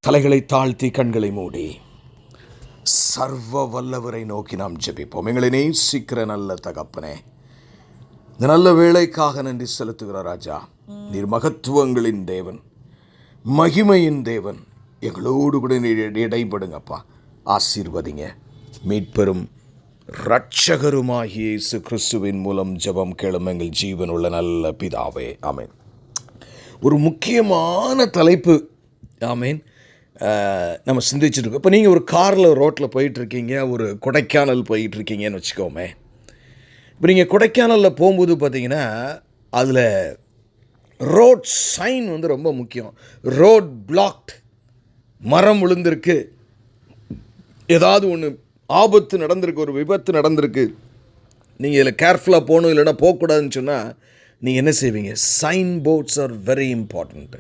தலைகளை தாழ்த்தி கண்களை மூடி சர்வ வல்லவரை நோக்கி நாம் ஜெபிப்போம். எங்களை நேசிக்கிற நல்ல தகப்பனே, இந்த நல்ல வேளைக்காக நன்றி செலுத்துகிற ராஜா. நீர் மகத்துவங்களின் தேவன், மகிமையின் தேவன். எங்களோடு கூட நீர் இடைப்படுங்கப்பா. ஆசீர்வதிங்க. மீட்பெரும் இரட்சகருமாகிய இயேசு கிறிஸ்துவின் மூலம் ஜெபம் கேளும் எங்கள் ஜீவனுள்ள நல்ல பிதாவே, ஆமேன். ஒரு முக்கியமான தலைப்பு, ஆமேன், நம்ம சிந்திச்சுருக்கோம். இப்போ நீங்கள் ஒரு காரில் ரோட்டில் போயிட்டுருக்கீங்க, ஒரு கொடைக்கானல் போயிட்டுருக்கீங்கன்னு வச்சுக்கோமே. இப்போ நீங்கள் கொடைக்கானலில் போகும்போது பார்த்தீங்கன்னா அதில் ரோட் சைன் ரொம்ப முக்கியம். ரோட் பிளாக்ட், மரம் விழுந்திருக்கு, ஏதாவது ஒன்று ஆபத்து நடந்திருக்கு, ஒரு விபத்து நடந்திருக்கு, நீங்கள் இதில் கேர்ஃபுல்லாக போகணும், இல்லைன்னா போகக்கூடாதுன்னு சொன்னால் நீங்கள் என்ன செய்வீங்க? Sign boards are very important.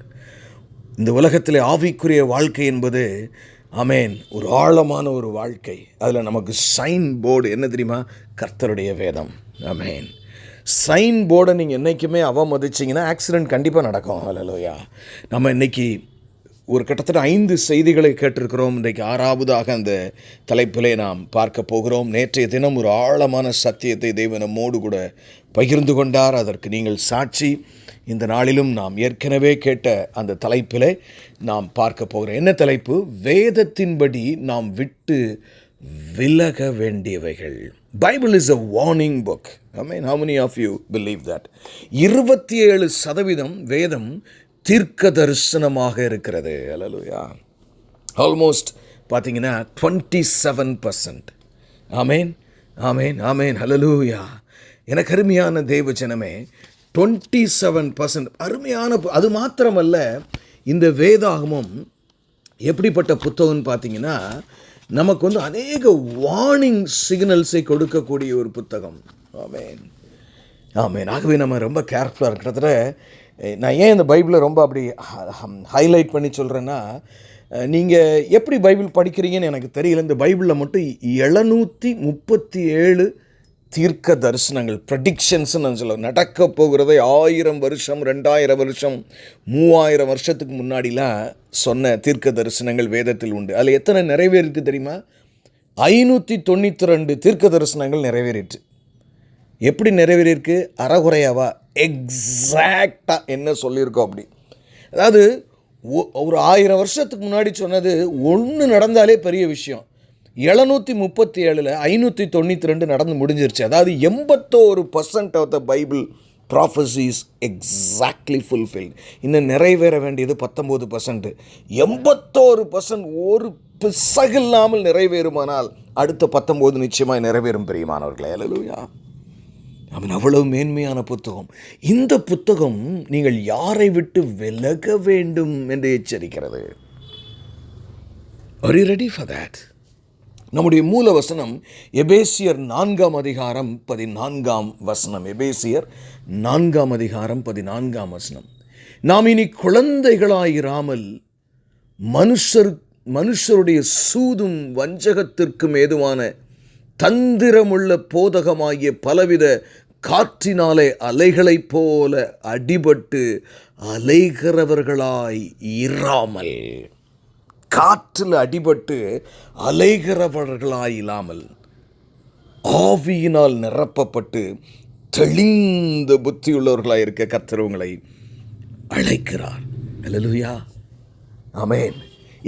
இந்த உலகத்தில் ஆவிக்குரிய வாழ்க்கை என்பது, ஆமேன், ஒரு ஆழமான ஒரு வாழ்க்கை. அதில் நமக்கு சைன் போர்டு என்ன தெரியுமா? கர்த்தருடைய வேதம். ஆமேன். சைன் போர்டை நீங்கள் என்றைக்குமே அவமதிச்சிங்கன்னா ஆக்சிடெண்ட் கண்டிப்பாக நடக்கும். ஹல்லேலூயா. நம்ம இன்றைக்கி ஒரு கிட்டத்தட்ட 5 செய்திகளை கேட்டிருக்கிறோம். இன்றைக்கு 6வதாக அந்த தலைப்பிலே நாம் பார்க்க போகிறோம். நேற்றைய தினம் ஒரு ஆழமான சத்தியத்தை தேவன் நம்மோடு கூட பகிர்ந்து கொண்டார். அதற்கு நீங்கள் சாட்சி. இந்த நாளிலும் நாம் ஏற்கனவே கேட்ட அந்த தலைப்பிலே நாம் பார்க்க போகிறோம். என்ன தலைப்பு? வேதத்தின்படி நாம் விட்டு விலக வேண்டியவைகள். Bible is a warning book. I mean, how many of you believe that? 27% வேதம் தீர்க்க தரிசனமாக இருக்கிறது. ஹல்லேலூயா. ஆல்மோஸ்ட் பார்த்தீங்கன்னா 27%. ஆமேன், ஆமேன், ஆமேன். ஹல்லேலூயா. எனக்கு அருமையான தேவ ஜனமே, 27% அருமையான. அது மாத்திரமல்ல, இந்த வேதாகமம் எப்படிப்பட்ட புத்தகம்னு பார்த்தீங்கன்னா, நமக்கு அநேக வார்னிங் சிக்னல்ஸை கொடுக்கக்கூடிய ஒரு புத்தகம். ஆமேன், ஆமேன். ஆகவே நம்ம ரொம்ப கேர்ஃபுல்லாக இருக்கிறதுல, நான் ஏன் இந்த பைபிளை ரொம்ப அப்படி ஹைலைட் பண்ணி சொல்கிறேன்னா, நீங்கள் எப்படி பைபிள் படிக்கிறீங்கன்னு எனக்கு தெரியல. இந்த பைபிளில் மட்டும் 737 தீர்க்க தரிசனங்கள், ப்ரெடிக்ஷன்ஸ்னு நான் சொல்லுவேன். நடக்க போகிறதை 1000 வருஷம், 2000 வருஷம், 3000 வருஷத்துக்கு முன்னாடிலாம் சொன்ன தீர்க்க தரிசனங்கள் வேதத்தில் உண்டு. அதில் எத்தனை நிறைவேறிருக்கு தெரியுமா? 592 தீர்க்க தரிசனங்கள் நிறைவேறிட்டு. எப்படி நிறைவேறிருக்கு? அறகுறையாவா? எக்ஸாக்டாக என்ன சொல்லியிருக்கோம் அப்படி. அதாவது ஒரு 1000 வருஷத்துக்கு முன்னாடி சொன்னது ஒன்று நடந்தாலே பெரிய விஷயம். 737 592 நடந்து முடிஞ்சிருச்சு. அதாவது 81% of the Bible prophecies exactly fulfilled. இன்னும் நிறைவேற வேண்டியது 19%. 81% ஒரு பிசகில்லாமல் நிறைவேறுமானால் அடுத்த 19 நிச்சயமாக நிறைவேறும். பிரியமானவர்களே, ஹல்லேலூயா. அவன் அவ்வளவு மேன்மையான புத்தகம். இந்த புத்தகம் நீங்கள் யாரை விட்டு விலக வேண்டும் என்று எச்சரிக்கிறது. Are you ready for that? நம்முடைய மூல வசனம் எபேசியர் 4ஆம் அதிகாரம் 14ஆம் வசனம். எபேசியர் 4ஆம் அதிகாரம் 14ஆம் வசனம். நாம் இனி குழந்தைகளாயிராமல் மனுஷருடைய சூதும் வஞ்சகத்திற்கும் ஏதுவான தந்திரமுள்ள போதகமாகிய பலவித காற்றினாலே அலைகளைப் போல அடிபட்டு அலைகிறவர்களாய் இராமல். காற்றில் அடிபட்டு அலைகிறவர்களாய் இல்லாமல் ஆவியினால் நிரப்பப்பட்டு தெளிந்த புத்தியுள்ளவர்களாய் இருக்க கர்த்தர் உங்களை அழைக்கிறார். ஹல்லேலூயா. ஆமென்.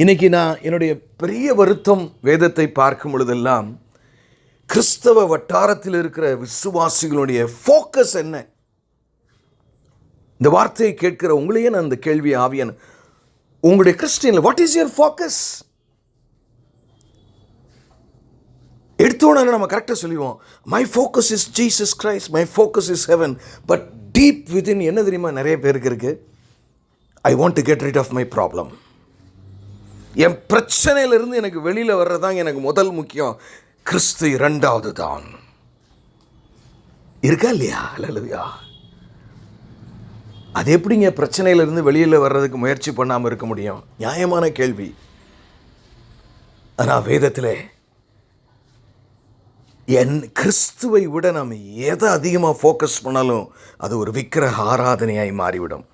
இன்னைக்கு நான் என்னுடைய பெரிய வருத்தம், வேதத்தை பார்க்கும் பொழுதெல்லாம் கிறிஸ்தவ வட்டாரத்தில் இருக்கிற விசுவாசிகளுடைய ஃபோக்கஸ் என்ன? இந்த வார்த்தையை கேட்கிற உங்களையே நான் இந்த கேள்வி ஆவியன், உங்களுடைய கிறிஸ்டியனில் வாட் இஸ் யுவர் ஃபோக்கஸ்? எடுத்தோன்னு நம்ம கரெக்டாக சொல்லுவோம், my focus is Jesus Christ, my focus is heaven. But deep within என்ன தெரியுமா நிறைய பேருக்கு இருக்கு? I want to get rid of my problem. என் பிரச்சனையிலிருந்து எனக்கு வெளியில் வர்றதாங்க எனக்கு முதல் முக்கியம். கிறிஸ்து 2வது தான். இருக்கா இல்லையா? ஹல்லேலூயா. அது எப்படிங்க பிரச்சனையிலிருந்து வெளியில் வர்றதுக்கு முயற்சி பண்ணாமல் இருக்க முடியும்? நியாயமான கேள்வி. ஆனால் வேதத்தில் கிறிஸ்துவை விட நாம் எதை அதிகமாக ஃபோக்கஸ் பண்ணாலும் அது ஒரு விக்கிரக ஆராதனையாய் மாறிவிடும்.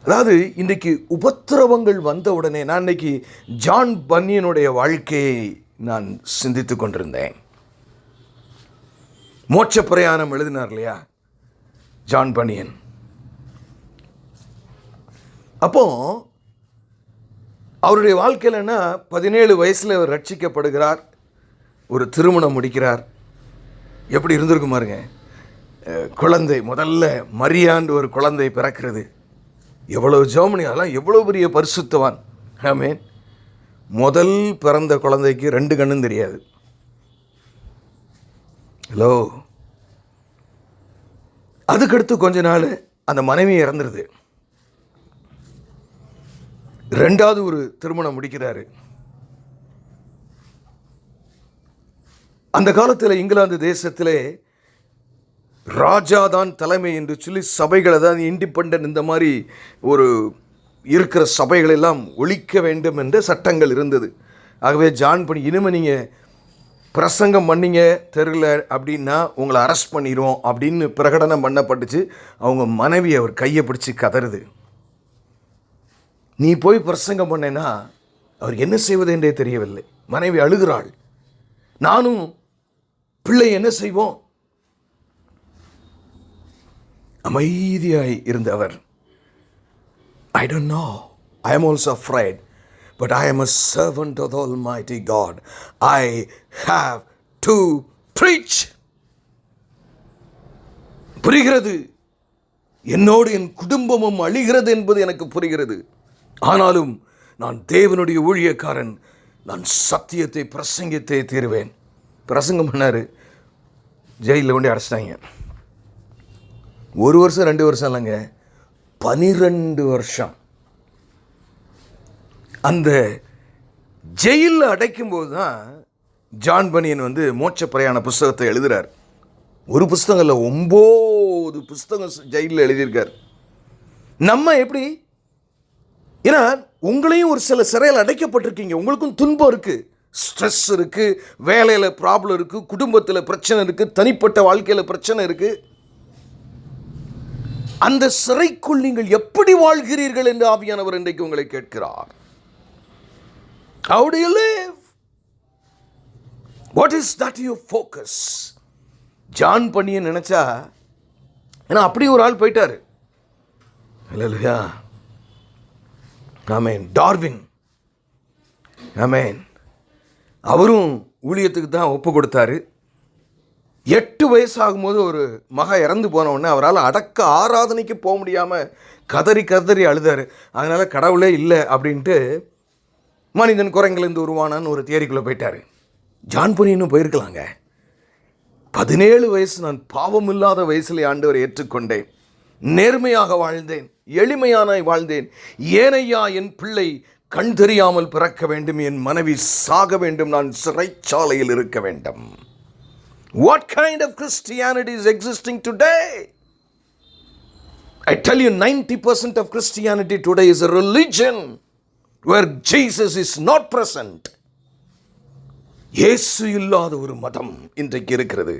அதாவது இன்றைக்கு உபத்திரவங்கள் வந்த உடனே, நான் இன்றைக்கி ஜான் பன்னியனுடைய வாழ்க்கையை நான் சிந்தித்து கொண்டிருந்தேன். மோட்ச பிரயாணம் எழுதினார் இல்லையா ஜான் பன்னியன். அப்போ அவருடைய வாழ்க்கையிலன்னா 17 வயசில் அவர் ரட்சிக்கப்படுகிறார், ஒரு திருமணம் முடிக்கிறார். எப்படி இருந்திருக்கும் பாருங்க. குழந்தை முதல்ல மரியாண்டு ஒரு குழந்தை பிறக்கிறது. எவ்வளவு ஜெர்மனி, அதெல்லாம் எவ்வளோ பெரிய பரிசுத்தவான். ஆமென். முதல் பிறந்த குழந்தைக்கு 2 கண்ணும் தெரியாது. ஹலோ. அதுக்கடுத்து கொஞ்ச நாள் அந்த மனைவி இறந்துருது. 2வது ஒரு திருமணம் முடிக்கிறாரு. அந்த காலத்தில் இங்கிலாந்து தேசத்திலே ராஜா தான் தலைமை என்று சொல்லி சபைகள், அதாவது இண்டிபெண்டன்ட், இந்த மாதிரி ஒரு இருக்கிற சபைகளெல்லாம் ஒழிக்க வேண்டும் என்ற சட்டங்கள் இருந்தது. ஆகவே ஜான் பன்னி, இனிமேல் நீங்கள் பிரசங்கம் பண்ணிங்க தெருவில் அப்படின்னா உங்களை அரெஸ்ட் பண்ணிடுவோம் அப்படின்னு பிரகடனம் பண்ணப்பட்டுச்சு. அவங்க மனைவி அவர் கையை பிடிச்சி கதறுது. நீ போய் பிரசங்கம் பண்ணேன்னா அவர் என்ன செய்வது என்றே தெரியவில்லை. மனைவி அழுகிறாள். நானும் பிள்ளை என்ன செய்வோம்? அமைதியாய் இருந்தவர், I don't know, I am also afraid, but I am a servant of the Almighty God. I have to preach. புரிகிறது, என்னோடு என் குடும்பமும் அழிகிறது என்பது எனக்கு புரிகிறது. ஆனாலும் நான் தேவனுடைய ஊழியக்காரன், நான் சத்தியத்தை பிரசங்கித்தே தீருவேன். பிரசங்கம் பண்ணார். ஜெயிலில் கொண்டு அடைச்சிட்டாங்க. 1 வருஷம் 2 வருஷம் இல்லைங்க, 12 வருஷம். அந்த ஜெயிலில் அடைக்கும்போது தான் ஜான் பன்னியன் மோட்ச பிரயாண புஸ்தகத்தை எழுதுகிறார். ஒரு புஸ்தகம் இல்லை, 9 புஸ்தகம் ஜெயிலில் எழுதியிருக்கார். நம்ம எப்படி, ஏன்னா உங்களையும் ஒரு சில சிறையில் அடைக்கப்பட்டிருக்கீங்க, உங்களுக்கும் துன்பம் இருக்குது, ஸ்ட்ரெஸ் இருக்குது, வேலையில் ப்ராப்ளம் இருக்குது, குடும்பத்தில் பிரச்சனை இருக்குது, தனிப்பட்ட வாழ்க்கையில் பிரச்சனை இருக்குது. அந்த சிறைக்குள் நீங்கள் எப்படி வாழ்கிறீர்கள் என்று ஆவியானவர் இன்றைக்கு உங்களை கேட்கிறார். How do you live? What is that your focus? John Bunyan நினைச்சா, ஏன்னா அப்படி ஒரு ஆள் போயிட்டாரு. அல்லேலூயா. ஆமென். டார்வின், ஆமென், அவரும் ஊழியத்துக்கு தான் ஒப்பு கொடுத்தாரு. 8 வயசு ஆகும்போது ஒரு மக இறந்து போன உடனே அவரால் அடக்க ஆராதனைக்கு போக முடியாமல் கதறி கதறி அழுதார். அதனால் கடவுளே இல்லை அப்படின்ட்டு மனிதன் குரங்கிலிருந்து உருவானான்னு ஒரு தியரிக்குள்ளே போயிட்டார். ஜான் பன்னியனும் போயிருக்கலாங்க. 17 வயசு, நான் பாவம் இல்லாத வயசில் ஆண்டவரை ஏற்றுக்கொண்டேன், நேர்மையாக வாழ்ந்தேன், எளிமையான வாழ்ந்தேன். ஏனையா என் பிள்ளை கண் தெரியாமல் பிறக்க வேண்டும், என் மனைவி சாக வேண்டும், நான் சிறைச்சாலையில் இருக்க வேண்டும். What kind of Christianity is existing today? I tell you, 90% of Christianity today is a religion where Jesus is not present. இயேசு இல்லாத ஒரு மதம் இன்றைக்கு இருக்கிறது.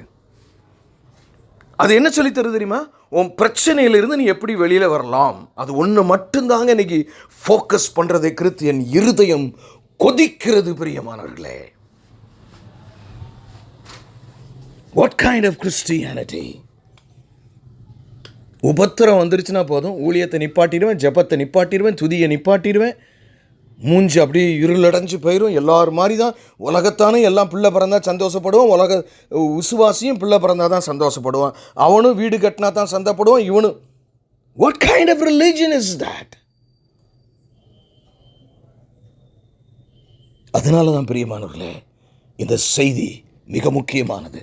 அது என்ன சொல்லி தருது தெரியுமா? உன் பிரச்சனையிலிருந்து நீ எப்படி வெளியில் வரலாம், அது ஒன்று மட்டும்தாங்க இன்னைக்கு ஃபோக்கஸ் பண்ணுறதை குறித்து என் இருதயம் கொதிக்கிறது. பிரியமானவர்களே, what kind of Christianity? உபத்திரம் வந்துருச்சுன்னா போதும், ஊழியத்தை நிப்பாட்டிடுவேன், ஜெபத்தை நிப்பாட்டிடுவேன், துதியை நிப்பாட்டிடுவேன், மூஞ்சி அப்படியே இருளடைஞ்சு போயிடும். எல்லாரும் மாதிரி தான் உலகத்தானே எல்லாம் பிள்ளை பிறந்தா சந்தோஷப்படுவான், உலக விசுவாசியும் பிள்ளை பிறந்தா தான் சந்தோஷப்படுவான், அவனும் வீடு கட்டினா தான் சந்தோஷப்படுவான், இவனும். What kind of religion is that? அதனால தான் பிரியமானவர்களே, இந்த செய்தி மிக முக்கியமானது.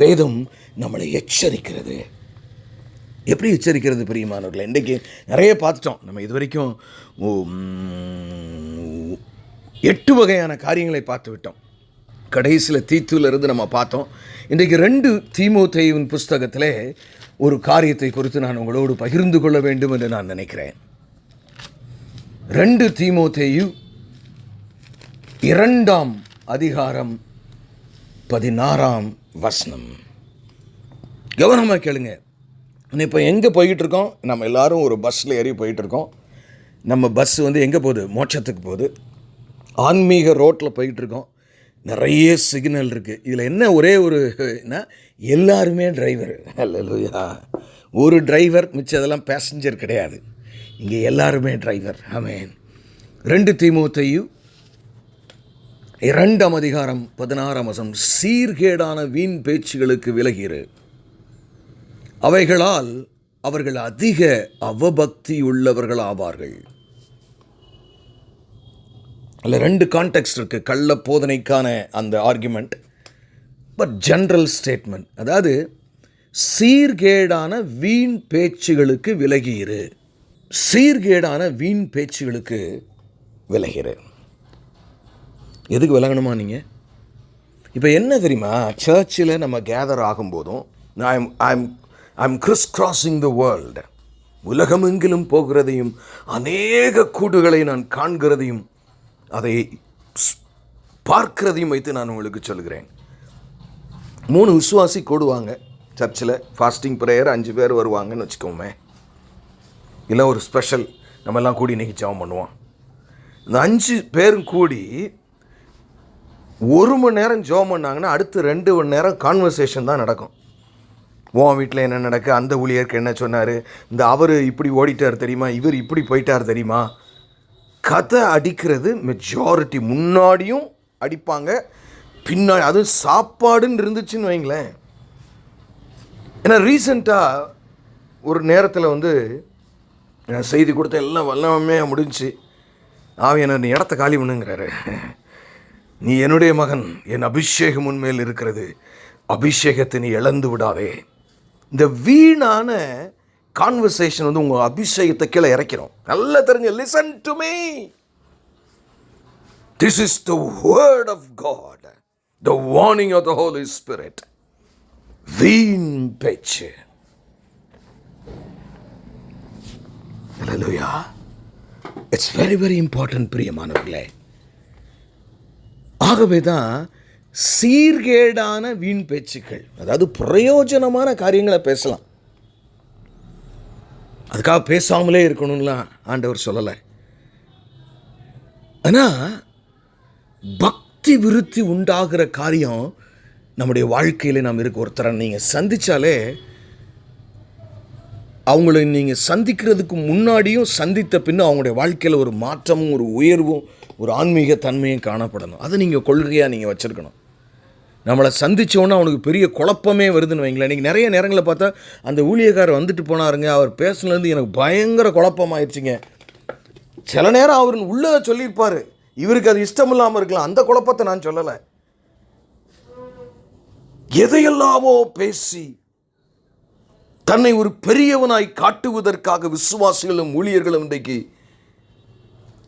வேதம் நம்மளை எச்சரிக்கிறது. எப்படி எச்சரிக்கிறது பிரியமானவர்களே? இன்றைக்கி நிறைய பார்த்துட்டோம். நம்ம இது வரைக்கும் 8 வகையான காரியங்களை பார்த்து விட்டோம். கடைசியில் தீத்துவிலிருந்து நம்ம பார்த்தோம். இன்றைக்கு 2 தீமோத்தேயுவின் புஸ்தகத்திலே ஒரு காரியத்தை குறித்து நான் உங்களோடு பகிர்ந்து கொள்ள வேண்டும் என்று நான் நினைக்கிறேன். 2 தீமோத்தேயு 2ஆம் அதிகாரம் 16ஆம் வசனம். கவனமாக கேளுங்க. இப்போ எங்கே போய்கிட்டு இருக்கோம்? நம்ம எல்லாரும் ஒரு பஸ்ஸில் ஏறி போயிட்டுருக்கோம். நம்ம பஸ்ஸு வந்து எங்கே போகுது? மோட்சத்துக்கு போகுது. ஆன்மீக ரோட்டில் போயிட்டுருக்கோம். நிறைய சிக்னல் இருக்குது. இதில் என்ன ஒரே ஒருனா எல்லாருமே டிரைவர். அல்லேலூயா. ஒரு டிரைவர், மிச்சதெல்லாம் பேசஞ்சர் கிடையாது. இங்கே எல்லாருமே டிரைவர். ஆமென். 2 தீமோத்தேயு 2:16 சீர்கேடான வீண் பேச்சுகளுக்கு விலகிரு, அவைகளால் அவர்கள் அதிக அவபக்தி உள்ளவர்கள் ஆவார்கள். அதில் 2 கான்டெக்ஸ்ட் இருக்குது. கள்ள போதனைக்கான அந்த ஆர்குமெண்ட், பட் ஜென்ரல் ஸ்டேட்மெண்ட். அதாவது சீர்கேடான வீண் பேச்சுகளுக்கு விலகிரு. சீர்கேடான வீண் பேச்சுகளுக்கு விலகிரு. எதுக்கு விலகணுமா நீங்கள்? இப்போ என்ன தெரியுமா, சர்ச்சில் நம்ம கேதர் ஆகும்போதும் I'm crisscrossing the world, உலகமெங்கிலும் போகிறதையும் அநேக கூடுகளை நான் காண்கிறதையும் அதை பார்க்கிறதையும் வைத்து நான் உங்களுக்கு சொல்கிறேன். 3 விசுவாசி கூடுவாங்க சர்ச்சில். ஃபாஸ்டிங் ப்ரேயர் 5 பேர் வருவாங்கன்னு வச்சுக்கோமே. இல்லை ஒரு ஸ்பெஷல் நம்மெல்லாம் கூடி இன்றைக்கி ஜெபம் பண்ணுவோம். இந்த 5 பேரும் கூடி 1 மணி நேரம் ஜெபம் பண்ணாங்கன்னா அடுத்து 2 மணி நேரம் கான்வர்சேஷன் தான் நடக்கும். உன் வீட்டில் என்ன நடக்கு, அந்த ஊழியருக்கு என்ன சொன்னார், இந்த அவர் இப்படி ஓடிட்டார் தெரியுமா, இவர் இப்படி போயிட்டார் தெரியுமா. கதை அடிக்கிறது மெஜாரிட்டி. முன்னாடியும் அடிப்பாங்க, பின்னாடி. அதுவும் சாப்பாடுன்னு இருந்துச்சுன்னு வைங்களேன். ஏன்னா ரீசெண்டாக ஒரு நேரத்தில் வந்து செய்தி கொடுத்த எல்லாம் வல்லமே முடிஞ்சு ஆவியானவர் நீ இடத்த காலி பண்ணுங்கிறாரு. நீ என்னுடைய மகன், என் அபிஷேகம் உன்மேல் இருக்கிறது, அபிஷேகத்தை நீ இழந்து விடாதே. இந்த வீணான கான்வர்சேஷன் வந்து உங்கள் அபிஷேகத்தை கீழே இறக்கிறோம். நல்லா தெரிஞ்சு listen to me. This is the word of God, the warning of the Holy Spirit. வீண் பேச்சு. Hallelujah. It's very very important பிரியமானவர்களே. ஆகவே தான் சீர்கேடான வீண் பேச்சுக்கள், அதாவது பிரயோஜனமான காரியங்களை பேசலாம், அதுக்காக பேசாமலே இருக்கணும்லாம் ஆண்டவர் சொல்லலை. ஆனால் பக்தி விருத்தி உண்டாகிற காரியம் நம்முடைய வாழ்க்கையில் நாம் இருக்க. ஒருத்தரை நீங்கள் சந்தித்தாலே அவங்கள நீங்கள் சந்திக்கிறதுக்கு முன்னாடியும் சந்தித்த பின்னும் அவங்களுடைய வாழ்க்கையில் ஒரு மாற்றமும் ஒரு உயர்வும் ஒரு ஆன்மீக தன்மையும் காணப்படணும். அதை நீங்கள் கொள்கையாக நீங்கள் வச்சுருக்கணும். நம்மளை சந்தித்தோன்னா அவனுக்கு பெரிய குழப்பமே வருதுன்னு வைங்களேன். நீங்கள் நிறைய நேரங்களில் பார்த்தா அந்த ஊழியக்காரர் வந்துட்டு போனாருங்க, அவர் பேசுனது எனக்கு பயங்கர குழப்பமாயிடுச்சுங்க. சில நேரம் அவர் உள்ளே சொல்லியிருப்பார், இவருக்கு அது இஷ்டம் இல்லாமல் இருக்கலாம். அந்த குழப்பத்தை நான் சொல்லலை. எதையெல்லாமோ பேசி தன்னை ஒரு பெரியவனாய் காட்டுவதற்காக விசுவாசிகளும் ஊழியர்களும் இன்றைக்கு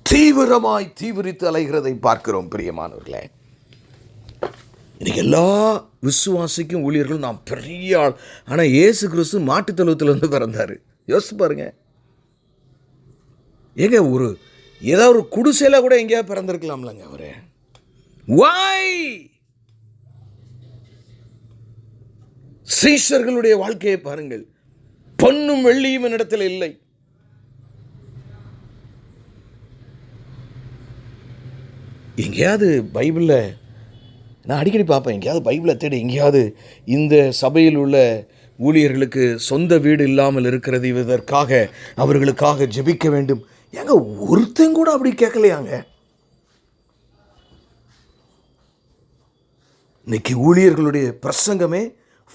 தீவிரமாய் தீவிரித்து அலைகிறதை பார்க்கிறோம் பிரியமானவர்களே. இன்னைக்கு எல்லா விசுவாசிக்கும் ஊழியர்களும் நாம் பெரிய ஆள். ஆனால் இயேசு கிறிஸ்து மாட்டுத் தொழுவத்தில் வந்து பிறந்தார். யோசிச்சு பாருங்க. ஏங்க ஏதாவது ஒரு குடிசையில கூட எங்கேயாவது பிறந்திருக்கலாம்லங்க அவரு. வாய் சீஷர்களுடைய வாழ்க்கையை பாருங்கள். பொன்னும் வெள்ளியும் என்னிடத்தில் இல்லை. எங்கேயாவது பைபிளில் நான் அடிக்கடி பார்ப்பேன், எங்கேயாவது பைபிளை தேடி எங்கேயாவது இந்த சபையில் உள்ள ஊழியர்களுக்கு சொந்த வீடு இல்லாமல் இருக்கிறது, இதற்காக அவர்களுக்காக ஜெபிக்க வேண்டும். ஏங்க ஒருத்தன் கூட அப்படி கேட்கலையாங்க. இன்னைக்கு ஊழியர்களுடைய பிரசங்கமே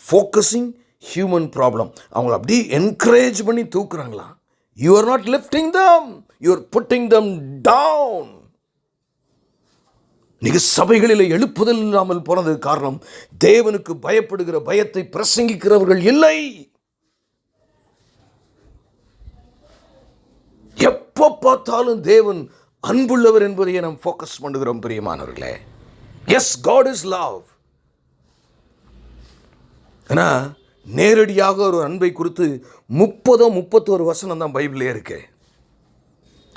ஃபோக்கஸிங் ஹியூமன் ப்ராப்ளம். அவங்கள அப்படியே என்கரேஜ் பண்ணி தூக்குறாங்களா. You are not lifting them, you are putting them down. இன்னைக்கு சபைகளில் எழுப்புதல் இல்லாமல் போனதுக்கு காரணம் தேவனுக்கு பயப்படுகிற பயத்தை பிரசங்கிக்கிறவர்கள் இல்லை. எப்போ பார்த்தாலும் தேவன் அன்புள்ளவர் என்பதையே நாம் ஃபோக்கஸ் பண்ணுகிறோம் பிரியமானவர்களே. Yes, God is love. ஆனால் நேரடியாக ஒரு அன்பை குறித்து 30-31 வசனம் தான் பைபிளே இருக்கு.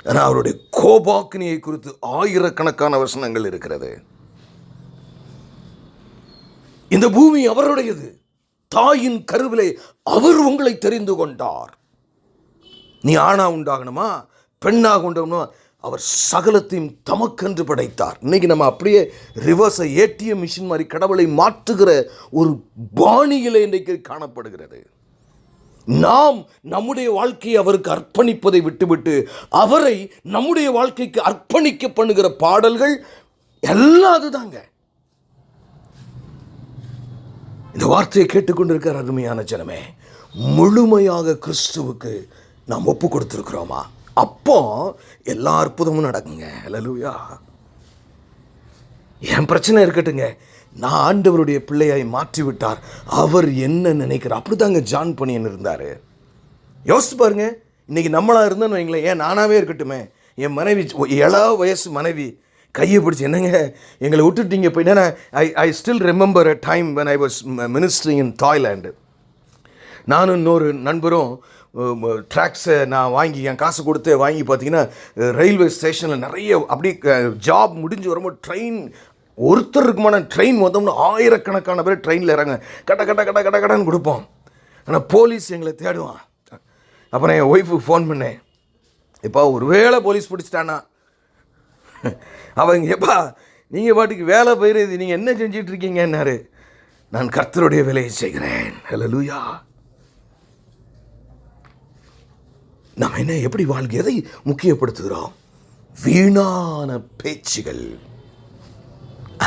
ஆனால் அவருடைய கோபாக்கினியை குறித்து ஆயிரக்கணக்கான வசனங்கள் இருக்கிறது. இந்த பூமி அவருடையது, தாயின் கருவிலே அவர் உங்களை தெரிந்து கொண்டார். நீ ஆணா உண்டாகணுமா, பெண்ணாக கொண்டோம்னா அவர் சகலத்தையும் தமக்கென்று படைத்தார். இன்னைக்கு நம்ம அப்படியே ரிவர்ஸை ஏடிஎம் மிஷின் மாதிரி கடவுளை மாற்றுகிற ஒரு பாணியிலே இன்றைக்கு காணப்படுகிறது. நாம் நம்முடைய வாழ்க்கையை அவருக்கு அர்ப்பணிப்பதை விட்டுவிட்டு அவரை நம்முடைய வாழ்க்கைக்கு அர்ப்பணிக்க பண்ணுகிற பாடல்கள் எல்லாம் அதுதாங்க. இந்த வார்த்தையை கேட்டுக்கொண்டிருக்கிற அருமையான ஜனமே, முழுமையாக கிறிஸ்துவுக்கு நாம் ஒப்பு கொடுத்திருக்கிறோமா? அப்போ எல்லா அற்புதமும் நடக்குங்க. அல்லேலூயா. என் பிரச்சனை இருக்கட்டுங்க, நான் ஆண்டவருடைய பிள்ளையாய் மாற்றிவிட்டார், அவர் என்ன நினைக்கிறார். அப்படிதாங்க ஜான் பனியன் இருந்தார். யோசித்து பாருங்க, இன்னைக்கு நம்மளா இருந்தோன்னு வைங்களேன், ஏன் நானாவே இருக்கட்டுமே, என் மனைவி வயசு மனைவி கையை பிடிச்சி, என்னங்க எங்களை விட்டுட்டீங்க போயிட்டேன்னா, I still remember a time when I was ministering in Thailand. நானும் இன்னொரு நண்பரும் ட்ராக்ஸை நான் வாங்கி என் காசு கொடுத்து வாங்கி பார்த்தீங்கன்னா ரயில்வே ஸ்டேஷனில் நிறைய அப்படி ஜாப் முடிஞ்சு வரும்போது ட்ரெயின் ஒருத்தருக்குமான ட்ரெயின் வந்தோம்னா ஆயிரக்கணக்கான பேர் ட்ரெயினில் இறங்க கட்ட கட்ட கட்ட கட்ட கட்டன்னு கொடுப்போம். ஆனால் போலீஸ் எங்களை தேடுவான். அப்புறம் என் ஒய்ஃபுக்கு ஃபோன் பண்ணேன், எப்பா ஒருவேளை போலீஸ் பிடிச்சிட்டானா, அவங்க எப்பா நீங்கள் பாட்டுக்கு வேலை போயிடுது, நீங்கள் என்ன செஞ்சிட்டு இருக்கீங்கன்னாரு. நான் கர்த்தருடைய வேலையை செய்கிறேன். ஹல்லேலூயா. நாம் என்ன எப்படி வாழ்க்கை எதை முக்கியப்படுத்துகிறோம்? வீணான பேச்சுகள்.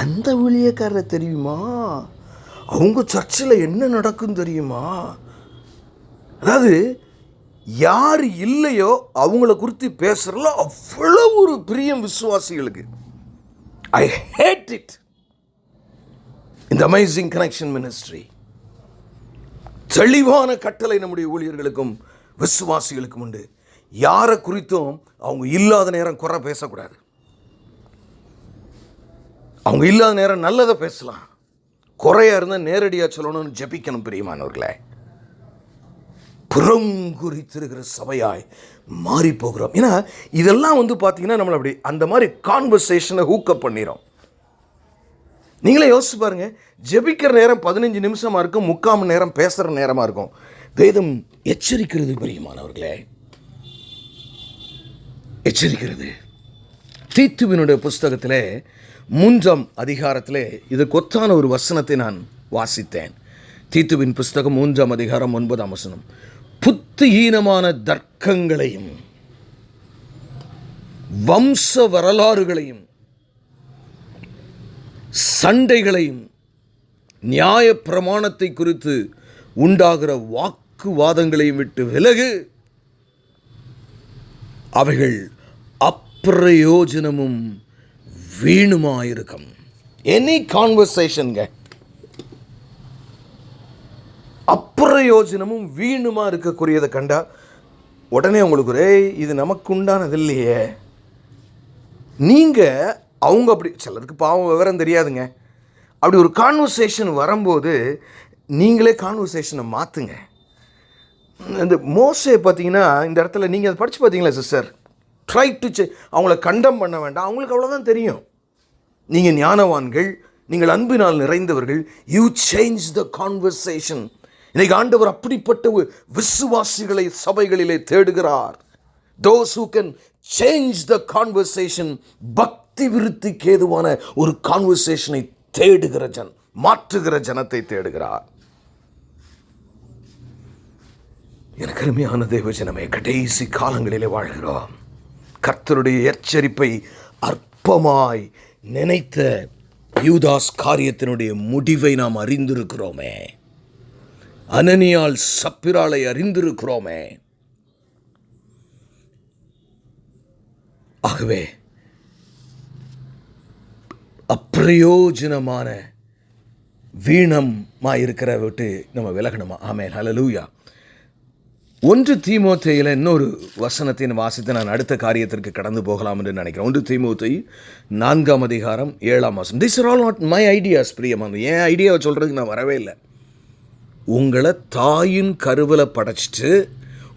அந்த ஊழியக்காரரை தெரியுமா, அவங்க சர்ச்சில் என்ன நடக்கும் தெரியுமா? அதாவது யார் இல்லையோ அவங்கள குறித்து பேசுறதுல அவ்வளவு ஒரு பிரியம் விசுவாசிகளுக்கு. ஐ ஹேட் இட். இந்த அமேசிங் கனெக்ஷன் மினிஸ்ட்ரி தெளிவான கட்டளை நம்முடைய ஊழியர்களுக்கும் விசுவாசிகளுக்கும் உண்டு. யாரை குறித்தும் அவங்க இல்லாத நேரம் குறை பேசக்கூடாது. அவங்க இல்லாத நேரம் நல்லதை பேசலாம். குறையா இருந்தால் நேரடியாக சொல்லணும்னு ஜெபிக்கணும். பிரியமானவர்களே, புறம் குறித்திருக்கிற சபையாய் மாறி போகிறோம். ஏன்னா இதெல்லாம் பார்த்தீங்கன்னா நம்மளை அப்படி அந்த மாதிரி கான்வர்சேஷனை ஹூக்கப் பண்ணிடும். நீங்களே யோசிச்சு பாருங்க, ஜெபிக்கிற நேரம் 15 நிமிஷமாக இருக்கும், 3/4 மணி நேரம் பேசுகிற நேரமாக இருக்கும். வேதம் எச்சரிக்கிறது பிரியமானவர்களே, எச்சரிக்கிறது. தீத்துவினுடைய புஸ்தகத்திலே 3ஆம் அதிகாரத்திலே இது கொத்தான ஒரு வசனத்தை நான் வாசித்தேன். தீத்துவின் புஸ்தகம் 3ஆம் அதிகாரம் 9ஆம் வசனம். புத்திஹீனமான தர்க்கங்களையும் வம்ச வரலாறுகளையும் சண்டைகளையும் நியாய பிரமாணத்தை குறித்து உண்டாகிற வாக்குவாதங்களையும் விட்டு விலகு, அவைகள் அப்பிரயோஜனமும் வீணுமாயிருக்கும். எனி கான்வர்சேஷன்ங்க அப்பிரயோஜனமும் வீணுமா இருக்கக்கூடியதை கண்டா உடனே உங்களுக்கு இது நமக்கு உண்டானது இல்லையே. நீங்கள் அவங்க அப்படி சிலருக்கு பாவம் விவரம் தெரியாதுங்க. அப்படி ஒரு கான்வர்சேஷன் வரும்போது நீங்களே கான்வர்சேஷனை மாற்றுங்க. இந்த மோசே பார்த்தீங்கன்னா இந்த இடத்துல நீங்கள் அதை படித்து பார்த்தீங்களா சிஸ்டர்? ட்ரை டு அவங்கள கண்டம் பண்ண வேண்டாம், அவங்களுக்கு அவ்வளோதான் தெரியும். நீங்கள் ஞானவான்கள், நீங்கள் அன்பினால் நிறைந்தவர்கள். You change the conversation. இன்னைக்கு ஆண்டவர் அப்படிப்பட்ட விசுவாசிகளை சபைகளிலே தேடுகிறார். Those who can change the conversation, பக்தி விருத்திக்கு ஏதுவான ஒரு கான்வர்சேஷனை தேடுகிற மாற்றுகிற ஜனத்தை தேடுகிறார். எனக்கு அருமையான தேவஜனமே, கடைசி காலங்களிலே வாழ்கிறோம். கர்த்தருடைய எச்சரிப்பை அற்பமாய் நினைத்த யூதாஸ் காரியத்தினுடைய முடிவை நாம் அறிந்திருக்கிறோமே. அனனியால் சப்பிராளை அறிந்திருக்கிறோமே. ஆகவே அப்பிரயோஜனமான வீணமாயிருக்கிற விட்டு நம்ம விலகணுமா? ஆமென், ஹல்லேலூயா. 1 தீமோத்தேயுல இன்னொரு வசனத்தின் வாசித்து நான் அடுத்த காரியத்திற்கு கடந்து போகலாம் என்று நினைக்கிறேன். 1 தீமோத்தேயு 4ஆம் அதிகாரம் 7ஆம் வசனம். This are all not my ideas. பிரியமான என் ஐடியாவை சொல்கிறதுக்கு நான் வரவே இல்லை. உங்களை தாயின் கருவில் படைச்சிட்டு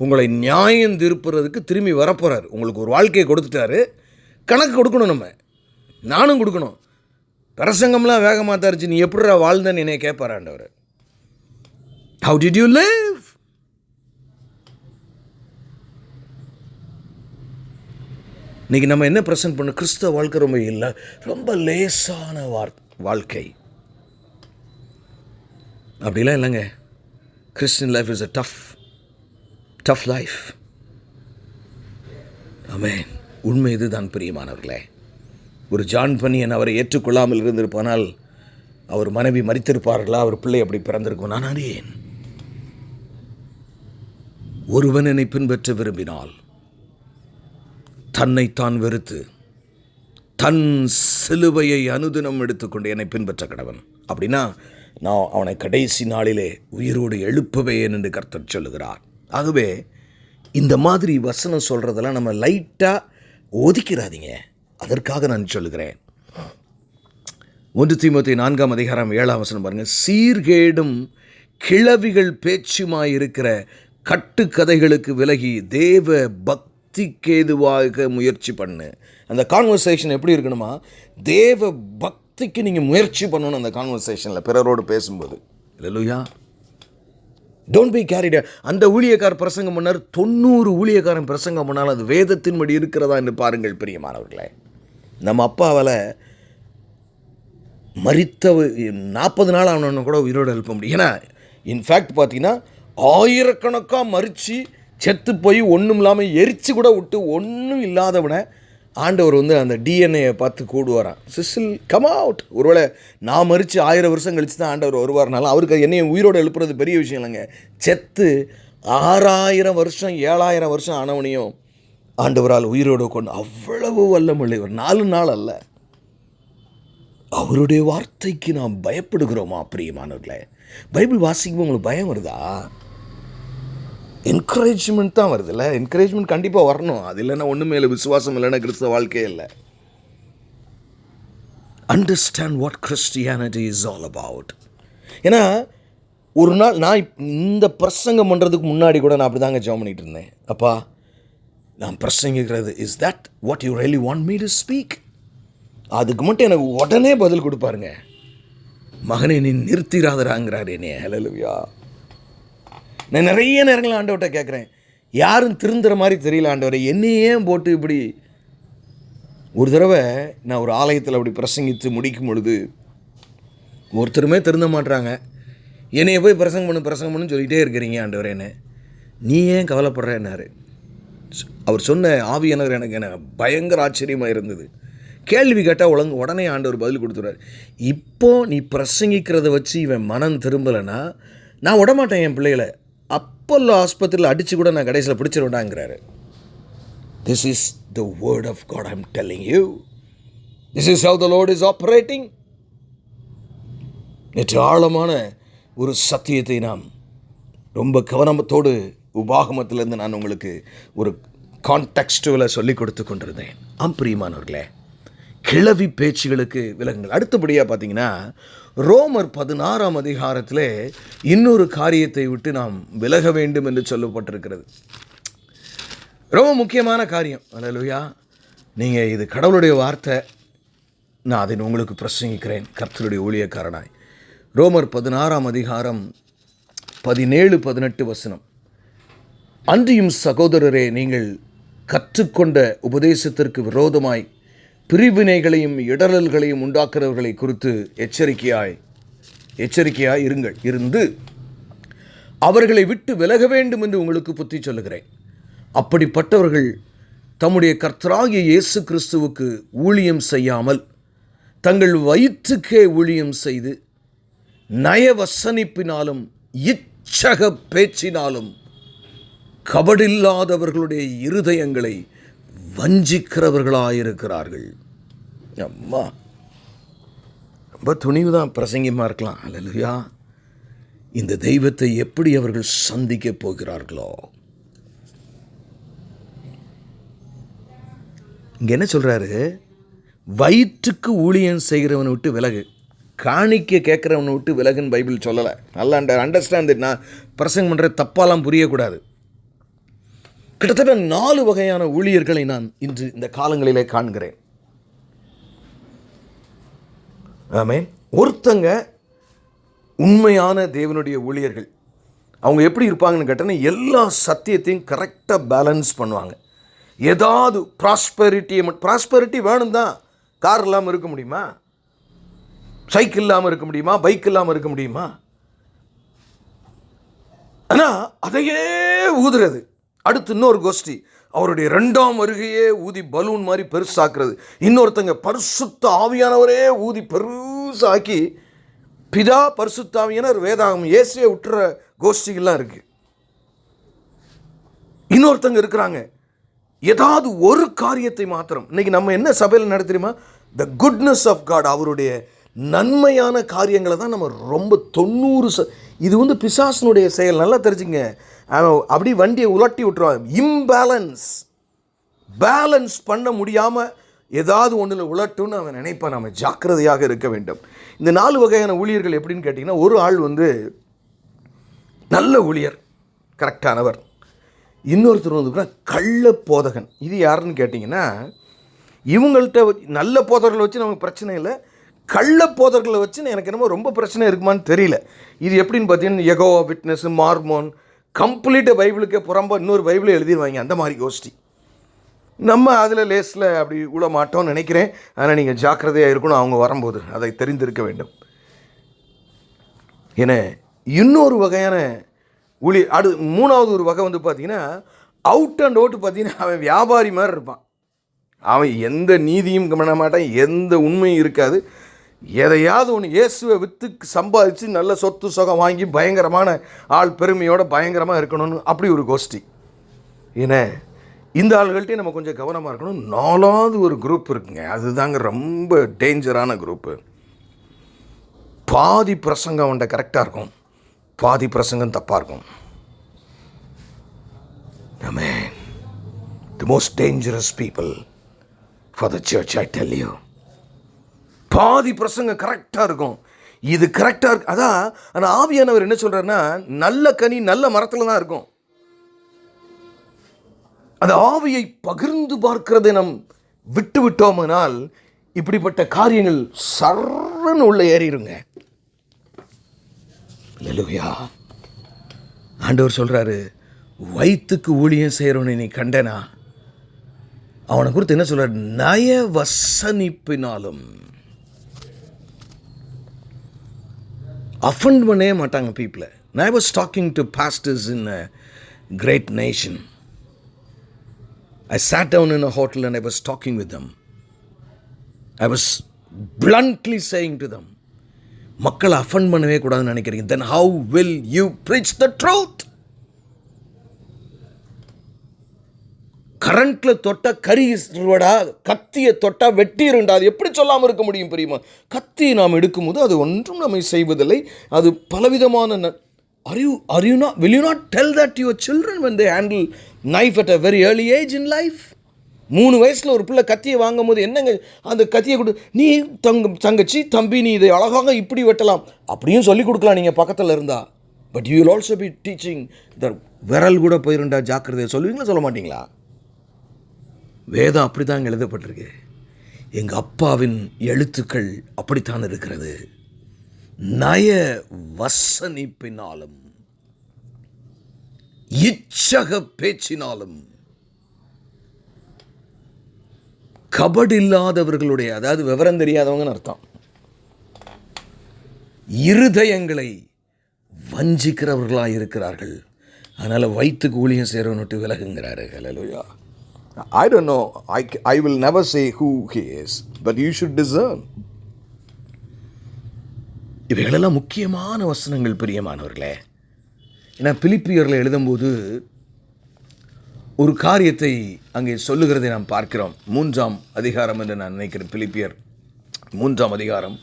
உங்களை நியாயம் திருப்புறதுக்கு திரும்பி வரப்போகிறார். உங்களுக்கு ஒரு வாழ்க்கையை கொடுத்துட்டாரு, கணக்கு கொடுக்கணும். நானும் கொடுக்கணும். பிரசங்கம்லாம் வேகமாக தரிச்சு நீ எப்படிடா வாழ்ந்தன்னு என்னை கேட்பார் ஆண்டவர். How did you live? இன்றைக்கி நம்ம என்ன ப்ரெசென்ட் பண்ண, கிறிஸ்தவ வாழ்க்கை ரொம்ப இல்லை, ரொம்ப லேசான வாழ்க்கை. அப்படிலாம் இல்லைங்க. Christian life is a tough life. ஆமென். உண்மை இதுதான் பிரியமானவர்களே. ஒரு ஜான் பனியன் அவரை ஏற்றுக்கொள்ளாமல் இருந்திருப்பானால் அவர் மனைவி மரித்திருப்பார்களா, அவர் பிள்ளை அப்படி பிறந்திருக்கும். நான் அறியேன். ஒருவன் என்னை பின்பற்ற விரும்பினால் தன்னைத்தான் வெறுத்து தன் சிலுவையை அனுதினம் எடுத்துக்கொண்டு என்னை பின்பற்ற கடவன். அப்படின்னா நான் அவனை கடைசி நாளிலே உயிரோடு எழுப்புவேன் என்று கர்த்தர் சொல்லுகிறார். ஆகவே இந்த மாதிரி வசனம் சொல்கிறதெல்லாம் நம்ம லைட்டாக ஒதுக்கிறாதீங்க. அதற்காக நான் சொல்லுகிறேன். 1 தீமோத்தேயு 4:7 பாருங்கள். சீர்கேடும் கிழவிகள் பேச்சுமாயிருக்கிற கட்டுக்கதைகளுக்கு விலகி தேவ பக்திக்கேதுவாக முயற்சி பண்ணு. அந்த கான்வர்சேஷன் எப்படி இருக்கணுமா, தேவ பக்திக்கு நீங்கள் முயற்சி பண்ணணும். அந்த கான்வர்சேஷனில் பிறரோடு பேசும்போது. அல்லேலூயா. Don't be carried. அந்த ஊழியக்காரர் பிரசங்கம் பண்ணார், 90 ஊழியக்காரன் பிரசங்கம் பண்ணாலும் அது வேதத்தின்படி இருக்கிறதா என்று பாருங்கள் பிரியமானவர்களே. நம்ம அப்பாவால் மரித்த 40 நாள் ஆனவன கூட உயிரோடு எழுப்ப முடியும். ஏன்னா இன்ஃபேக்ட் பார்த்தீங்கன்னா ஆயிரக்கணக்காக மறித்து செத்து போய் ஒன்றும் இல்லாமல் எரிச்சு கூட விட்டு ஒன்றும் இல்லாதவனை ஆண்டவர் அந்த டிஎன்ஏயை பார்த்து கூடுவாரான். Cecil come out. ஒருவேளை நான் மறித்து 1000 வருஷம் கழித்து தான் ஆண்டவர் வருவார்னாலும் அவருக்கு என்னையை உயிரோடு எழுப்புறது பெரிய விஷயம் இல்லைங்க. செத்து 6000 வருஷம் 7000 வருஷம் ஆனவனையும் ஆண்டவரால் உயிரோடு கொண்டு அவ்வளவு வல்லமுள்ளவர். 4 நாள் அல்ல. அவருடைய வார்த்தைக்கு நாம் பயப்படுகிறோமா பிரியமானவர்களே? பைபிள் வாசிக்கும் உங்களுக்கு பயம் வருதா? என்கரேஜ்மெண்ட் தான் வருது இல்லை? என்கரேஜ்மெண்ட் கண்டிப்பாக வரணும். அது இல்லைன்னா ஒன்றுமே இல்லை, விசுவாசம் இல்லைன்னா கிறிஸ்தவ வாழ்க்கையே இல்லை. Understand what Christianity is all about. ஏன்னா ஒரு நாள் நான் இந்த பிரசங்கம் பண்ணுறதுக்கு முன்னாடி கூட நான் அப்படி தாங்க ஜெபம் பண்ணிகிட்டு இருந்தேன். அப்பா, நான் பிரசங்கிக்கிறது is that what you really want me to speak? அதுக்கு மட்டும் எனக்கு உடனே பதில் கொடுப்பாருங்க. மகனை நீ நிறுத்திராதராங்கிறார் என்னைய. ஹல்லேலூயா. நான் நிறைய நேரங்களில் ஆண்டவர்கிட்ட கேட்குறேன், யாரும் திருந்துற மாதிரி தெரியல ஆண்டவரை, என்னையே போட்டு இப்படி. ஒரு தடவை நான் ஒரு ஆலயத்தில் அப்படி பிரசங்கித்து முடிக்கும் பொழுது ஒருத்தருமே திருந்த மாட்டுறாங்க. என்னைய போய் பிரசங்கம் பண்ணுன்னு சொல்லிகிட்டே இருக்கிறீங்க ஆண்டவரே, என்ன நீ ஏன் கவலைப்படுறேன்னாரு. அவர் சொன்ன ஆவியானவர் எனக்கு பயங்கர ஆச்சரியமாக இருந்தது. கேள்வி கேட்டால் உடனே ஆண்டவர் பதில் கொடுத்துறாரு. இப்போது நீ பிரசங்கிக்கிறத வச்சு இவன் மனம் திரும்பலைன்னா நான் விடமாட்டேன் என் பிள்ளைகளை. அப்போல்லோ ஆஸ்பத்திரியில் அடித்து கூட நான் கடைசியில் பிடிச்சிருவேண்டாங்கிறாரு. This is the word of God I am telling you. This is how the Lord is operating. நேற்று ஆழமான ஒரு சத்தியத்தை நாம் ரொம்ப கவனத்தோடு உபாகமத்திலேருந்து நான் உங்களுக்கு ஒரு கான்டெக்ஸ்டுவலை சொல்லி கொடுத்து கொண்டிருந்தேன். பிரியமானவர்களே, கிளவி பேச்சுகளுக்கு விலகுங்கள். அடுத்தபடியாக பார்த்தீங்கன்னா ரோமர் 16 இன்னொரு காரியத்தை விட்டு நாம் விலக வேண்டும் என்று சொல்லப்பட்டிருக்கிறது. ரொம்ப முக்கியமான காரியம். அல்லேலூயா. நீங்கள் இது கடவுளுடைய வார்த்தை, நான் அதை உங்களுக்கு பிரசங்கிக்கிறேன் கர்த்தருடைய ஊழியக்காரனாய். ரோமர் 16 17-18. அன்றியும் சகோதரரே, நீங்கள் கற்றுக்கொண்ட உபதேசத்திற்கு விரோதமாய் பிரிவினைகளையும் இடரல்களையும் உண்டாக்குறவர்களை குறித்து எச்சரிக்கையாய் இருந்து அவர்களை விட்டு விலக வேண்டும் என்று உங்களுக்கு புத்தி சொல்லுகிறேன். அப்படிப்பட்டவர்கள் தம்முடைய கர்த்தராகிய இயேசு கிறிஸ்துவுக்கு ஊழியம் செய்யாமல் தங்கள் வயிற்றுக்கே ஊழியம் செய்து நயவசனிப்பினாலும் இச்சக பேச்சினாலும் கபடில்லாதவர்களுடைய இருதயங்களை வஞ்சிக்கிறவர்களாயிருக்கிறார்கள். அம்மா, ரொம்ப துணிவு தான் பிரசங்கியமாக இருக்கலாம். அல்லேலூயா. இந்த தெய்வத்தை எப்படி அவர்கள் சந்திக்க போகிறார்களோ. இங்கே என்ன சொல்கிறாரு? வயிற்றுக்கு ஊழியம் செய்கிறவனை விட்டு விலகு, காணிக்க கேட்குறவனை விட்டு விலகுன்னு பைபிள் சொல்லலை. நல்லா அண்டர்ஸ்டாண்ட். நான் பிரசங்கம் பண்ணுற தப்பாலாம் புரியக்கூடாது. கிட்டத்தட்ட 4 வகையான ஊழியர்களை நான் இன்று இந்த காலங்களிலே காண்கிறேன். ஆமென். ஒருத்தங்க உண்மையான தேவனுடைய ஊழியர்கள். அவங்க எப்படி இருப்பாங்கன்னு கேட்டோன்னா, எல்லா சத்தியத்தையும் கரெக்டாக பேலன்ஸ் பண்ணுவாங்க. ஏதாவது ப்ராஸ்பெரிட்டி வேணும் தான். கார் இல்லாமல் இருக்க முடியுமா? சைக்கிள் இல்லாமல் இருக்க முடியுமா? பைக் இல்லாமல் இருக்க முடியுமா? ஆனால் அதையே ஊதுறது. அடுத்து இன்னொரு கோஷ்டி அவருடைய 2ஆம் வருகையே ஊதி பலூன் மாதிரி பெருசாக்குறது. இன்னொருத்தங்க பரிசுத்த ஆவியானவரே ஊதி பெருசாக்கி பிதா பரிசுத்த ஆவியானவர் வேதாகம் இயேசுவை விட்டுற கோஷ்டிகள்லாம் இருக்கு. இன்னொருத்தங்க இருக்கிறாங்க ஏதாவது ஒரு காரியத்தை மாத்திரம். இன்னைக்கு நம்ம என்ன சபையில் நடத்துறோமா, த குட்னஸ் ஆஃப் காட், அவருடைய நன்மையான காரியங்களை தான் நம்ம ரொம்ப 90 இது பிசாசனுடைய செயல். நல்லா தெரிஞ்சுங்க. அப்படி வண்டியை உலட்டி விட்டுருவாங்க. பேலன்ஸ் பண்ண முடியாமல் ஏதாவது ஒன்றில் உலட்டுன்னு அவன் நினைப்பான். நம்ம ஜாக்கிரதையாக இருக்க வேண்டும். இந்த 4 வகையான ஊழியர்கள் எப்படின்னு கேட்டிங்கன்னா, ஒரு ஆள் நல்ல ஊழியர், கரெக்டானவர். இன்னொருத்தர் கள்ள போதகன். இது யாருன்னு கேட்டிங்கன்னா, இவங்கள்ட்ட நல்ல போதகர்களை வச்சு நமக்கு பிரச்சனை இல்லை, கள்ள போதர்களை வச்சு எனக்கு என்னமோ ரொம்ப பிரச்சனை இருக்குமான்னு தெரியல. இது எப்படின்னு பார்த்தீங்கன்னா, யெகோவா விட்னஸ், மார்மோன், கம்ப்ளீட்டாக பைபிளுக்கே புறம்பா இன்னொரு பைபிளை எழுதிடுவாங்க. அந்த மாதிரி கோஷ்டி. நம்ம அதில் லேஸில் அப்படி விட மாட்டோம்னு நினைக்கிறேன். ஆனால் நீங்கள் ஜாக்கிரதையாக இருக்கணும், அவங்க வரும்போது அதை தெரிந்திருக்க வேண்டும். ஏன்னா இன்னொரு வகையான மூணாவது ஒரு வகை பார்த்தீங்கன்னா, அவுட் அண்ட் அவுட் பார்த்தீங்கன்னா, அவன் வியாபாரி மாதிரி இருப்பான். அவன் எந்த நீதியும் பண்ண மாட்டான், எந்த உண்மையும் இருக்காது. எதையாவது ஒன்று இயேசுவை விற்று சம்பாதிச்சு நல்ல சொத்து சுகம் வாங்கி பயங்கரமான ஆள், பெருமையோட பயங்கரமாக இருக்கணும்னு அப்படி ஒரு கோஷ்டி. ஏன்னா இந்த ஆள்கள்கிட்டே நம்ம கொஞ்சம் கவனமாக இருக்கணும். 4வது ஒரு குரூப் இருக்குங்க, அதுதாங்க ரொம்ப டேஞ்சரான குரூப்பு. பாதி பிரசங்கம் அவன்கிட்ட கரெக்டாக இருக்கும், பாதி பிரசங்கம் தப்பாக இருக்கும். Amen. The most dangerous people for the church, I tell you. பாதி பிரசங்கம் கரெக்டாக இருக்கும், இது கரெக்டாக இருக்கு. அதான் ஆனால் ஆவியானவர் என்ன சொல்கிறாருன்னா, நல்ல கனி நல்ல மரத்தில் தான் இருக்கும். அந்த ஆவியை பகிர்ந்து பார்க்கிறதை நம் விட்டு விட்டோம்னால் இப்படிப்பட்ட காரியங்கள் சர்றன்னு உள்ள ஏறிடுங்க. அல்லேலூயா. ஆண்டவர் சொல்கிறாரு, வயிற்றுக்கு ஊழியம் செய்கிறவனை நீ கண்டனா, அவனை குறித்து என்ன சொல்கிறார், நய வசனிப்பினாலும். அஃபண்ட் பண்ணவே மாட்டாங்க பீப்புளை. I was talking to pastors in a great nation. I sat down in a hotel and I was talking with them. I was bluntly saying to them, மக்களை அஃபண்ட் பண்ணவே கூடாதுன்னு நினைக்கிறீங்க, then how will you preach the truth? கரண்ட்டில் தொட்டால் கரிடா, கத்தியை தொட்டால் வெட்டிருண்டா, அது எப்படி சொல்லாமல் இருக்க முடியும் தெரியுமா? கத்தியை நாம் எடுக்கும்போது அது ஒன்றும் நம்மை செய்வதில்லை. அது பலவிதமான will you not tell that to your children when they handle knife at a very early age in life? 3 வயசில் ஒரு பிள்ளை கத்தியை வாங்கும் போது என்னங்க அந்த கத்தியை கொடு, நீ தங்கச்சி தம்பி நீ இதை அழகாக இப்படி வெட்டலாம் அப்படியும் சொல்லிக் கொடுக்கலாம் நீங்கள் பக்கத்தில் இருந்தா. But you will also be teaching த விரல் கூட போயிருண்டா ஜாக்கிரதையை சொல்லுவீங்களா, சொல்ல மாட்டீங்களா? வேதம் அப்படி தாங்க எழுதப்பட்டிருக்கு. எங்கள் அப்பாவின் எழுத்துக்கள் அப்படித்தான் இருக்கிறது. நய வசனிப்பினாலும் இச்சக பேச்சினாலும் கபடில்லாதவர்களுடைய, அதாவது விவரம் தெரியாதவங்கன்னு அர்த்தம், இருதயங்களை வஞ்சிக்கிறவர்களாக இருக்கிறார்கள். அதனால் வயிற்றுக்கு ஊழியம் செய்கிறவனுட்டு விலகுங்கிறாரு. ஹல்லேலூயா. I don't know, I will never say who he is, but you should discern. இவைகளெல்லாம் முக்கியமான வசனங்கள் பிரியமானவர்களே. ஏன்னா பிலிப்பியரில் எழுதும்போது ஒரு காரியத்தை அங்கே சொல்லுகிறதை நாம் பார்க்கிறோம். 3ஆம் அதிகாரம் என்று நான் நினைக்கிறேன். பிலிப்பியர் 3ஆம் அதிகாரம்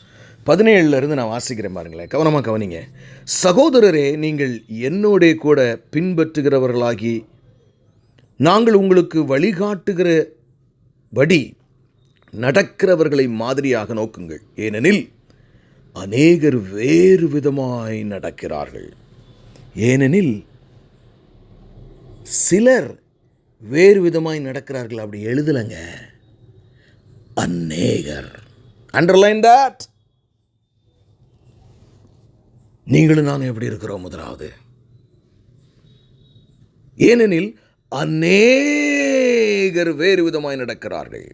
17 நான் வாசிக்கிறேன் பாருங்களேன், கவனமாக கவனிங்க. சகோதரரே, நீங்கள் என்னோட கூட பின்பற்றுகிறவர்களாகி நாங்கள் உங்களுக்கு வழிகாட்டுகிறபடி நடக்கிறவர்களை மாதிரியாக நோக்குங்கள். ஏனெனில் அநேகர் வேறு விதமாய் நடக்கிறார்கள். ஏனெனில் சிலர் வேறு விதமாய் நடக்கிறார்கள். அப்படி எழுதலைங்க, அநேகர். Underline that. நீங்களும் நானும் எப்படி இருக்கிறோம்? முதலாவது, ஏனெனில் அநேகர் வேறு விதமாய் நடக்கிறார்கள்.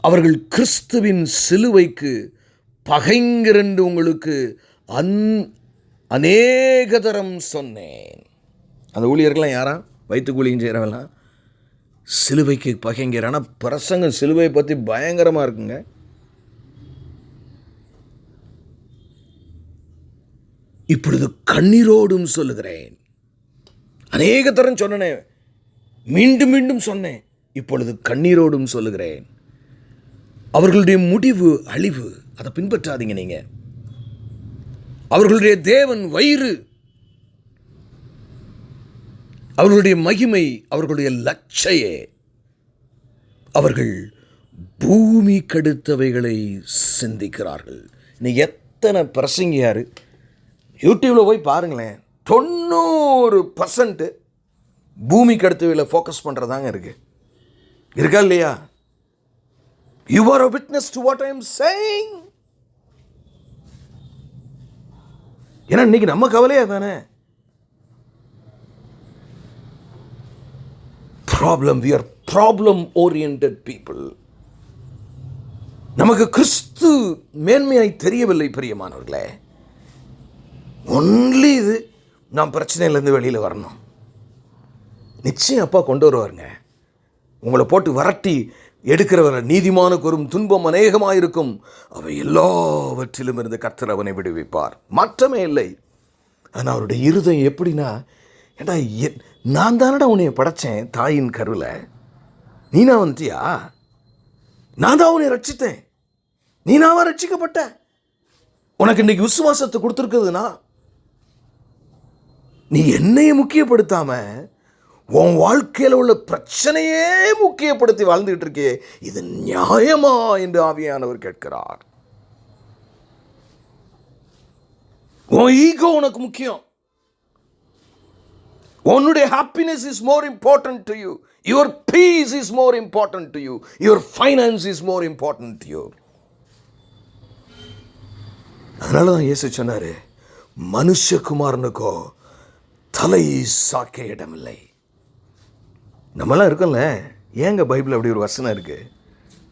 அவர்கள் கிறிஸ்துவின் சிலுவைக்கு பகைஞர் என்று உங்களுக்கு அநேக தரம் சொன்னேன். அந்த ஊழியர்கள்லாம் யாரா? வயிற்று கூலியும் செய்கிறவெல்லாம் சிலுவைக்கு பகைஞர். ஆனால் பிரசங்கம் சிலுவை பற்றி பயங்கரமாக இருக்குங்க. இப்பொழுது கண்ணீரோடும் சொல்லுகிறேன். அநேக தரம் சொன்னேன், மீண்டும் மீண்டும் சொன்னேன், இப்பொழுது கண்ணீரோடும் சொல்லுகிறேன். அவர்களுடைய முடிவு அழிவு. அதை பின்பற்றாதீங்க. நீங்க அவர்களுடைய தேவன் வயிறு, அவர்களுடைய மகிமை, அவர்களுடைய லட்சையே. அவர்கள் பூமி கெடுத்தவைகளை சிந்திக்கிறார்கள். இன்னைக்கு எத்தனை பிரசங்கியாரு யூடியூப்பில் போய் பாருங்களேன், 90% பூமி கெடுத்தவைகளை ஃபோக்கஸ் பண்ணுறதாங்க இருக்கா இல்லையா? You are a witness to what I am saying. ஏன்னா இன்னைக்கு நம்ம கவலையா தானே? We are problem oriented people. நமக்கு கிறிஸ்து மேன்மையாய் தெரியவில்லை பிரியமானவர்களே. ஒன்லி இது, நாம் பிரச்சனையிலேருந்து வெளியில் வரணும். நிச்சயம் அப்பா கொண்டு வருவாருங்க. உங்களை போட்டு வரட்டி எடுக்கிறவரை நீதிமானுக்கு வரும் துன்பம் அநேகமாக இருக்கும், அவை எல்லாவற்றிலும் இருந்து கர்த்தர் அவனை விடுவிப்பார், மாற்றமே இல்லை. ஆனால் அவருடைய இருதயம் எப்படின்னா, ஏடா நான் தானடா உன்னைய படைச்சேன் தாயின் கருவில், நீனா வந்துட்டியா? நான் தான் உன்னை ரட்சித்தேன், நீ நாவா ரட்சிக்கப்பட்ட? உனக்கு இன்னைக்கு விசுவாசத்தை கொடுத்துருக்குதுன்னா நீ என்னையே முக்கியப்படுத்தாம உன் வாழ்க்கையில் உள்ள பிரச்சனையே முக்கியப்படுத்தி வாழ்ந்துகிட்டு இருக்கே, இது நியாயமா என்று ஆவியானவர் கேட்கிறார். உன் ஈகோ உனக்கு முக்கியம். உன்னுடைய happiness is more important to you. Your peace is more important to you. Your finance is more important to you. அதனால தான் இயேசு சொன்னாரு, மனுஷகுமாரனுக்கோ தலை சாக்க இடமில்லை. நம்மளாம் இருக்கோம்ல, ஏங்க பைபிள் அப்படி ஒரு வசனம் இருக்கு?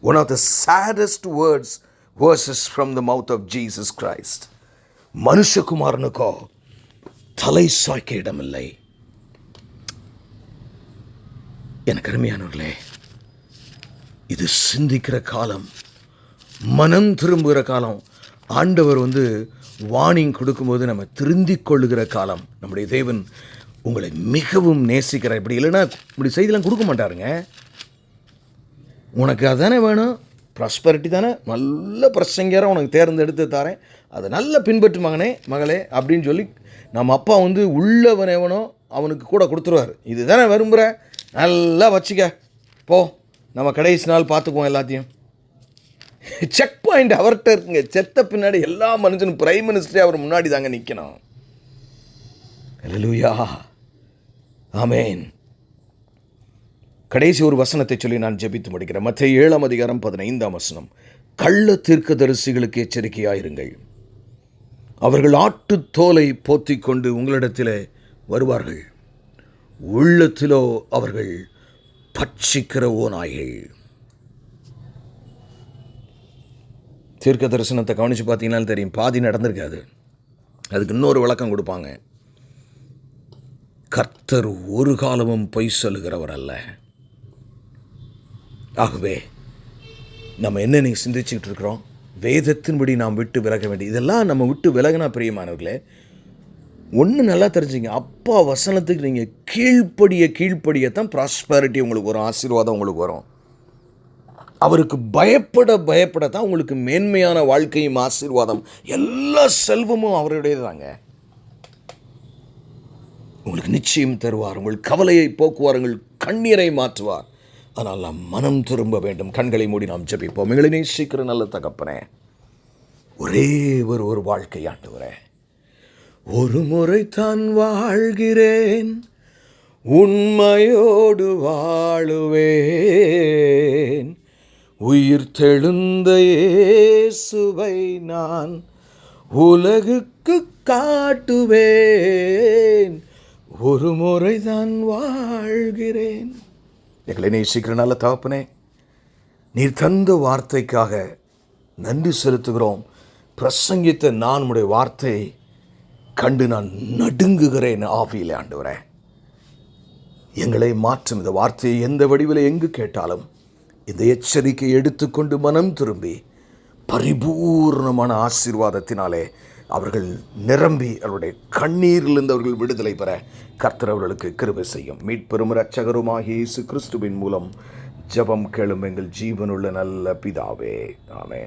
One of the saddest verses from the mouth of Jesus Christ. மனுஷகுமாரனுக்கோ தலை சாய்க்க இடமில்லை. எனக்கு அருமையானவர்களே, இது சிந்திக்கிற காலம், மனம் திரும்புகிற காலம். ஆண்டவர் வார்னிங் கொடுக்கும்போது நம்ம திருந்திக் கொள்ளுகிற காலம். நம்முடைய தேவன் உங்களை மிகவும் நேசிக்கிறார். இப்படி இல்லைன்னா இப்படி செய்திலாம் கொடுக்க மாட்டாருங்க. உனக்கு அதுதானே வேணும், ப்ராஸ்பரிட்டி தானே, நல்ல பிரசங்கரை உனக்கு தேர்ந்தெடுத்து தரேன், அதை நல்ல பின்பற்று மகனே மகளே அப்படின்னு சொல்லி நம்ம அப்பா உள்ளவன் எவனோ அவனுக்கு கூட கொடுத்துருவார். இது தானே விரும்புகிற, நல்லா வச்சுக்க போ, நம்ம கடைசி நாள் பார்த்துக்குவோம் எல்லாத்தையும். செக் பாயிண்ட் அவர்கிட்ட இருக்குங்க. செத்த பின்னாடி எல்லா மனுஷனும் பிரைம் மினிஸ்டரே அவர் முன்னாடி தாங்க நிற்கணும். அல்லேலூயா, ஆமேன். கடைசி ஒரு வசனத்தை சொல்லி நான் ஜெபித்து முடிக்கிறேன். மத்தேயு 7:15. கள்ள தீர்க்கதரிசிகளுக்கு எச்சரிக்கையாயிருங்கள். அவர்கள் ஆட்டுத்தோலை போத்திக் கொண்டு உங்களிடத்தில் வருவார்கள், உள்ளத்திலோ அவர்கள் பட்சிக்கிற ஓநாய்கள். தீர்க்க தரிசனத்தை கவனித்து பார்த்தீங்கன்னாலும் தெரியும், பாதி நடந்திருக்காது. அதுக்கு இன்னொரு விளக்கம் கொடுப்பாங்க. கர்த்தர் ஒரு காலமும் பொய் சொல்லுகிறவர் அல்ல. ஆகவே நம்ம என்ன நீங்கள் சிந்திச்சுக்கிட்டு இருக்கிறோம்? வேதத்தின்படி நாம் விட்டு விலக வேண்டிய இதெல்லாம் நம்ம விட்டு விலகினா பிரியமானவர்களே, ஒன்று நல்லா தெரிஞ்சுங்க, அப்பா வசனத்துக்கு நீங்கள் கீழ்ப்படியத்தான் ப்ராஸ்பரிட்டி உங்களுக்கு வரும், ஆசீர்வாதம் உங்களுக்கு வரும். அவருக்கு பயப்படத்தான் உங்களுக்கு மேன்மையான வாழ்க்கையும் ஆசீர்வாதம், எல்லா செல்வமும் அவருடையது தாங்க. உங்களுக்கு நிச்சயம் தருவார், உங்கள் கவலையை போக்குவார், உங்கள் கண்ணீரை மாற்றுவார். ஆனால் நாம் மனம் திரும்ப வேண்டும். கண்களை மூடி நாம் ஜெபிப்போம். எங்களை நேசிக்கிற நல்ல தகப்பனே, ஒரே ஒரு வாழ்க்கை ஆண்டவரே, ஒரு முறை தான் வாழ்கிறேன், உண்மையோடு வாழுவேன், உயிர் தெழுந்த இயேசுவை நான் உலகுக்கு காட்டுவேன், ஒரு முறைதான் வாழ்கிறேன். எங்களை நேசிக்கிற நல்ல தகப்பனே, நீர் தந்த வார்த்தைக்காக நன்றி செலுத்துகிறோம். பிரசங்கித்த நான் உடைய வார்த்தையை கண்டு நான் நடுங்குகிறேன் ஆவியிலே. ஆண்டவரே, எங்களை மாற்றும் இந்த வார்த்தையை எந்த வடிவில் எங்கு கேட்டாலும் இந்த எச்சரிக்கை எடுத்துக்கொண்டு மனம் திரும்பி பரிபூர்ணமான ஆசீர்வாதத்தினாலே அவர்கள் நிரம்பி அவருடைய கண்ணீரிலிருந்து அவர்கள் விடுதலை பெற கர்த்தர் அவர்களுக்கு கிருபை செய்யும். மீட்பெரும் இரட்சகருமாகிய இயேசு கிறிஸ்துவின் மூலம் ஜெபம் கேளும் எங்கள் ஜீவனுள்ள நல்ல பிதாவே. ஆமென்.